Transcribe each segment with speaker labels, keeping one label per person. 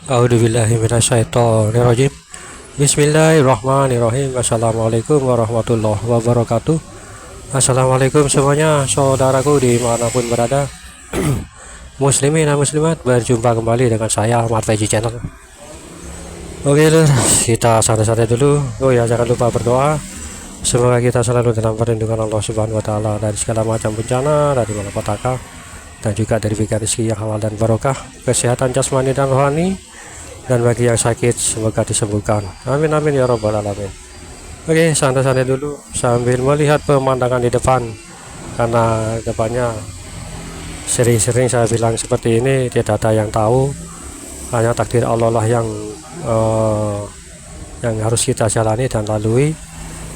Speaker 1: A'udzubillahiminasyaitonirrajim. Bismillahirrahmanirrahim. Assalamualaikum warahmatullahi wabarakatuh. Assalamualaikum semuanya, saudaraku dimanapun berada. Muslimin dan muslimat, berjumpa kembali dengan saya Ahmad Feji Channel. Oke lur, kita santai-santai dulu. Oh ya, jangan lupa berdoa. Semoga kita selalu dalam perlindungan Allah Subhanahu wa Ta'ala dari segala macam bencana, dari malapetaka, dan juga dari rezeki yang halal dan barokah, kesehatan jasmani dan rohani, dan bagi yang sakit semoga disembuhkan. Amin amin ya robbal alamin. Oke, santai-santai dulu sambil melihat pemandangan di depan, karena depannya sering-sering saya bilang seperti ini, tidak ada yang tahu, hanya takdir Allah lah yang harus kita jalani dan lalui.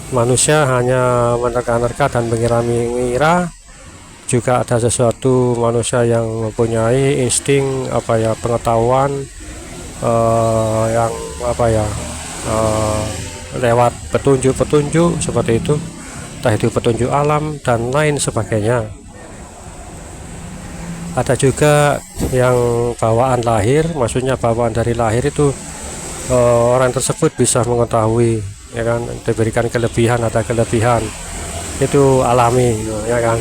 Speaker 1: Manusia hanya menerka-nerka dan mengira-ngira. Juga ada sesuatu manusia yang mempunyai insting pengetahuan yang lewat petunjuk-petunjuk seperti itu, entah itu petunjuk alam dan lain sebagainya. Ada juga yang bawaan lahir, maksudnya bawaan dari lahir itu orang tersebut bisa mengetahui, ya kan, diberikan kelebihan, ada kelebihan itu alami, ya kan.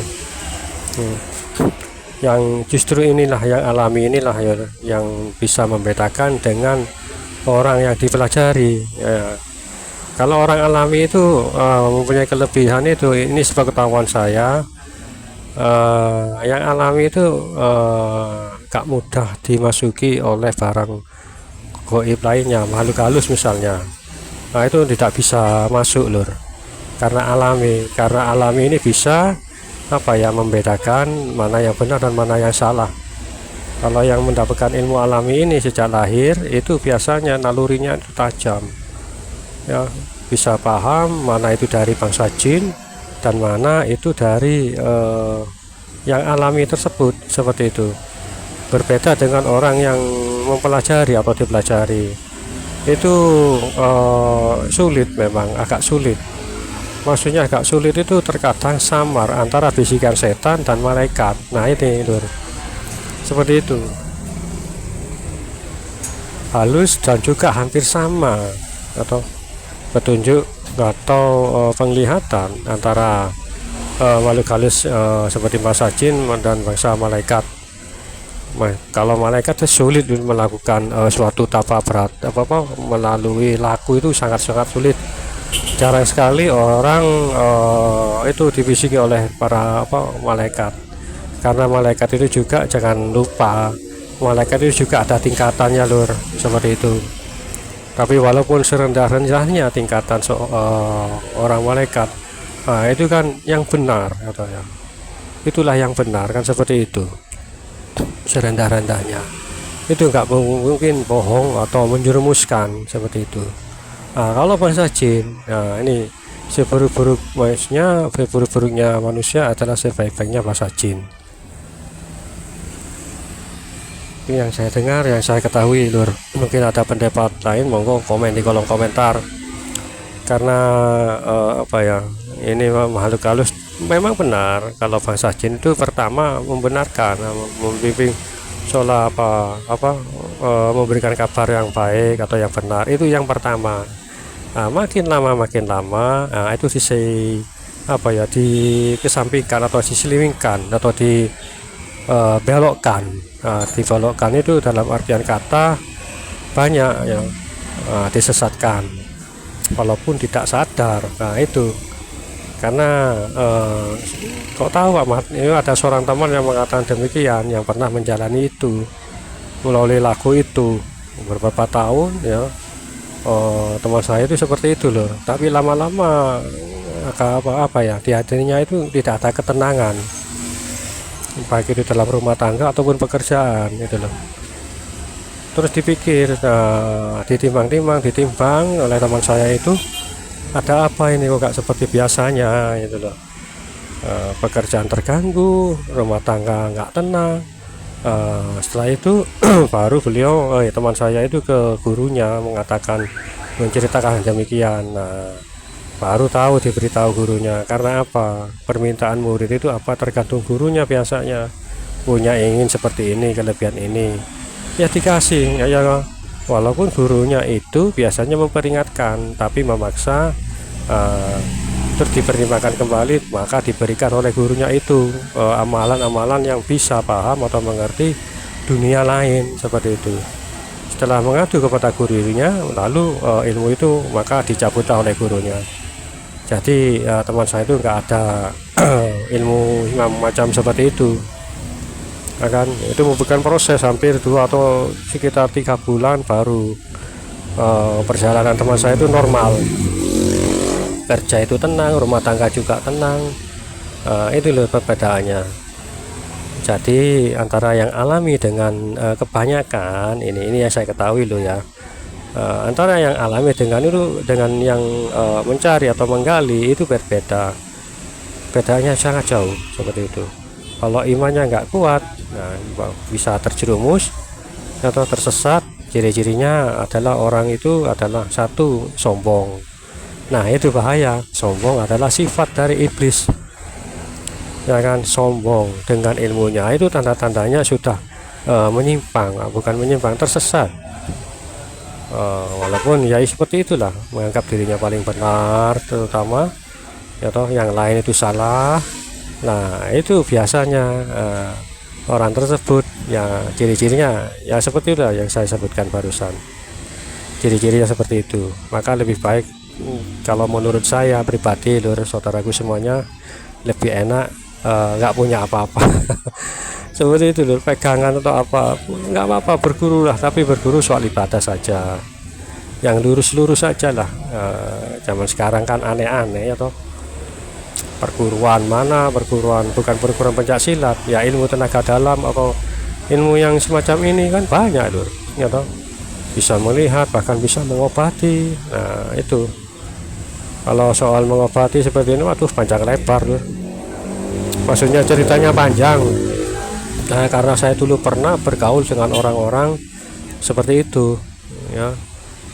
Speaker 1: Yang justru inilah yang alami, inilah yang bisa membedakan dengan orang yang dipelajari, ya. Kalau orang alami itu mempunyai kelebihan itu, ini sepengetahuan saya, yang alami itu gak mudah dimasuki oleh barang goib lainnya, makhluk halus misalnya. Nah itu tidak bisa masuk lur, karena alami ini bisa membedakan mana yang benar dan mana yang salah. Kalau yang mendapatkan ilmu alami ini sejak lahir itu biasanya nalurinya itu tajam, ya, bisa paham mana itu dari bangsa jin dan mana itu dari yang alami tersebut, seperti itu. Berbeda dengan orang yang mempelajari atau dipelajari, itu sulit, memang agak sulit. Maksudnya agak sulit itu terkadang samar antara bisikan setan dan malaikat. Nah ini lur, seperti itu, halus dan juga hampir sama, atau petunjuk atau penglihatan antara makhluk halus seperti bangsa jin dan bangsa malaikat. Kalau malaikat itu sulit melakukan suatu tapa berat, melalui laku itu sangat-sangat sulit. Jarang sekali orang itu dibisiki oleh para malaikat, karena malaikat itu juga jangan lupa, malaikat itu juga ada tingkatannya lur, seperti itu. Tapi walaupun serendah-rendahnya tingkatan orang malaikat, itu kan yang benar, katanya. Itulah yang benar kan, seperti itu. Serendah-rendahnya itu nggak mungkin bohong atau menjerumuskan, seperti itu. Nah, kalau bangsa jin, nah ini seburuk-buruknya manusia adalah sebaik-baiknya bangsa jin. Ini yang saya dengar, yang saya ketahui lur. Mungkin ada pendapat lain, monggo komen di kolom komentar. Karena ini makhluk halus memang benar. Kalau bangsa jin itu pertama membenarkan, membimbing soal memberikan kabar yang baik atau yang benar, itu yang pertama. Nah, makin lama itu dikesampingkan atau diselingkan atau dibelokkan. Dibelokkan itu dalam artian kata banyak yang disesatkan walaupun tidak sadar. Nah itu karena kok tahu Ahmad, ini ada seorang teman yang mengatakan demikian, yang pernah menjalani itu melalui lagu itu beberapa tahun, ya. Teman saya itu seperti itu loh, tapi lama-lama di hatinya itu tidak ada ketenangan, baik itu dalam rumah tangga ataupun pekerjaan, itu loh. Terus dipikir, ditimbang oleh teman saya itu, ada apa ini kok gak seperti biasanya, itu loh. Pekerjaan terganggu, rumah tangga nggak tenang. Setelah itu baru beliau, teman saya itu ke gurunya menceritakan demikian. Nah, baru tahu, diberitahu gurunya. Karena apa? Permintaan murid itu tergantung gurunya, biasanya punya ingin seperti ini, kelebihan ini, ya dikasih, ya walaupun gurunya itu biasanya memperingatkan tapi memaksa, eh, terus dipertimbangkan kembali, maka diberikan oleh gurunya itu amalan-amalan yang bisa paham atau mengerti dunia lain seperti itu. Setelah mengadu kepada gurunya, lalu ilmu itu maka dicabut oleh gurunya. Jadi teman saya itu nggak ada ilmu macam seperti itu. Akan itu membutuhkan proses hampir 2 atau sekitar 3 bulan baru perjalanan teman saya itu normal. Kerja itu tenang, rumah tangga juga tenang. Itu loh perbedaannya. Jadi antara yang alami dengan kebanyakan ini yang saya ketahui loh ya. Antara yang alami dengan yang mencari atau menggali itu berbeda. Bedanya sangat jauh seperti itu. Kalau imannya nggak kuat, nah, bisa terjerumus atau tersesat. Ciri-cirinya adalah orang itu adalah satu, sombong. Nah itu bahaya. Sombong adalah sifat dari iblis. Ya kan, sombong dengan ilmunya itu tanda-tandanya sudah menyimpang, bukan menyimpang, tersesat. Walaupun ya seperti itulah, menganggap dirinya paling benar, terutama ya toh yang lain itu salah. Nah itu biasanya orang tersebut ya ciri-cirinya ya seperti itu yang saya sebutkan barusan, ciri-cirinya seperti itu. Maka lebih baik, kalau menurut saya pribadi lur, saudaraku semuanya, lebih enak nggak punya apa-apa. Seperti itu lur, pegangan atau apa nggak apa-apa, berguru lah, tapi berguru soal ibadah saja, yang lurus-lurus saja lah. Zaman sekarang kan aneh-aneh ya toh, perguruan mana, bukan perguruan pencak silat ya, ilmu tenaga dalam atau ilmu yang semacam ini kan banyak lur ya toh, bisa melihat bahkan bisa mengobati. Nah itu kalau soal mengobati seperti ini, waduh panjang lebar lur, maksudnya ceritanya panjang. Nah karena saya dulu pernah bergaul dengan orang-orang seperti itu ya,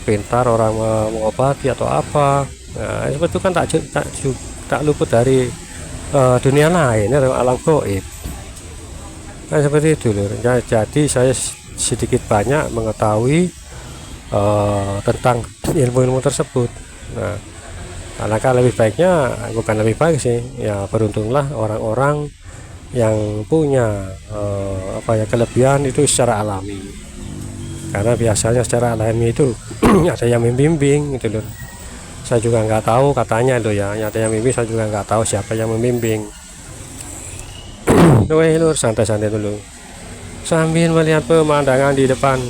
Speaker 1: pintar orang mengobati atau apa. Nah seperti itu kan tak luput dari dunia lain ya, alam gaib. Nah seperti itu lur. Jadi saya sedikit banyak mengetahui tentang ilmu-ilmu tersebut. Nah alangkah lebih baiknya, bukan lebih baik sih ya, beruntunglah orang-orang yang punya kelebihan itu secara alami, karena biasanya secara alami itu ada yang membimbing gitu loh. Saya juga nggak tahu, katanya itu ya ada yang membimbing, saya juga nggak tahu siapa yang membimbing. Lur santai-santai dulu sambil melihat pemandangan di depan.